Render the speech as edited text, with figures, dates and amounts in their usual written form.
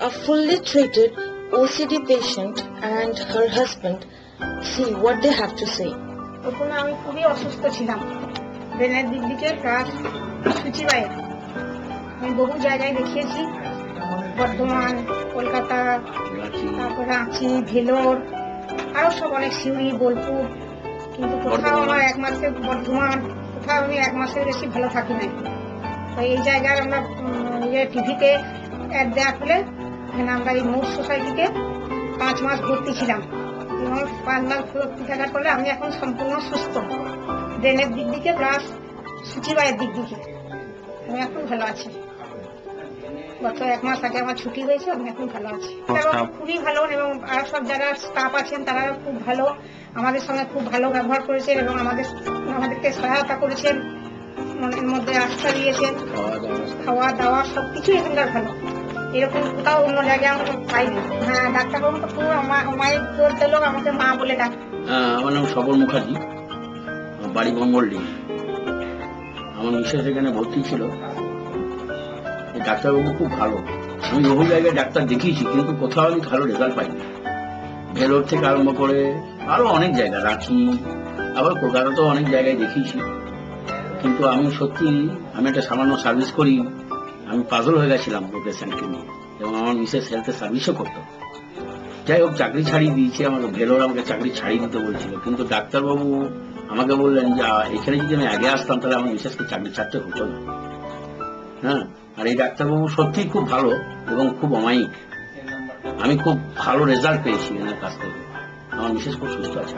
A fully treated OCD patient and her husband. See what they have to say. প্রথমে আমি খুবই অসুস্থ ছিলাম, ব্রেনের দিক দিকে প্লাস সূচিবায়ে। আমি বহু জায়গায় দেখিয়েছি, বর্ধমান, কলকাতা, তারপর রাঁচি, ভেলোর, আরো সব অনেক, সিউড়ি, বোলপুর, কিন্তু কোথাও আমার এক মাসের, বর্ধমান, কোথাও আমি এক মাসের বেশি ভালো থাকি নাই। তো এই জায়গায় আমরা টিভিতে অ্যাড দেওয়া ফলে আমরা এই মোট সোসাইটিতে 5 মাস ভর্তি ছিলাম এবং 5 মাস ভর্তি থাকার ফলে আমি এখন সম্পূর্ণ সুস্থ, ব্রেনের দিক দিকে প্লাস সূচিবায়ের দিক দিকে। আমি এখন ভালো আছি। গত 1 মাস আগে আমার ছুটি হয়েছে, আমি এখন ভালো আছি। খুবই ভালো, এবং আর সব যারা স্টাফ আছেন তারা খুব ভালো, আমাদের সঙ্গে খুব ভালো ব্যবহার করেছেন এবং আমাদেরকে সহায়তা করেছেন, মনের মধ্যে আস্থা দিয়েছেন। খাওয়া দাওয়া সবকিছু এখানকার ভালো, এরকম কোথাও অন্য জায়গায় আমরা পাইনি। হ্যাঁ, ডাক্তারবাবু তো পুরো মায়ের বলতে লোক আমাকে মা বলে ডাক। আমার নাম স্বপন মুখার্জি, বাড়ি মঙ্গলডি। আমার মিসেস এখানে ভর্তি ছিল। ডাক্তারবাবু খুব ভালো, আমি বহু জায়গায় ডাক্তার দেখিয়েছি কিন্তু কোথাও আমি ভালো রেজাল্ট পাইনি। ভেলোর থেকে আরম্ভ করে আরো অনেক জায়গা, রাঁচি, আবার কলকাতাতেও অনেক জায়গায় দেখিয়েছি, কিন্তু আমি সত্যি, আমি একটা সামান্য সার্ভিস করি, আমি পাগল হয়ে গেছিলাম ওই পেশেন্টকে নিয়ে, এবং আমার মিসেস হেলথে সার্ভিসও করতো। যাই হোক, চাকরি ছাড়িয়ে দিয়েছে আমাকে, ভেলোর আমাকে চাকরি ছাড়িয়ে দিতে বলছিল, কিন্তু ডাক্তারবাবু আমাকে বললেন যে এখানে যদি আমি আগে আসতাম তাহলে আমার মিসেসকে চাকরি ছাড়তে হতো না। হ্যাঁ, আর এই ডাক্তারবাবু সত্যিই খুব ভালো এবং খুব অমায়িক। আমি খুব ভালো রেজাল্ট পেয়েছি এনার কাছ থেকে, আমার মিসেস খুব সুস্থ আছে।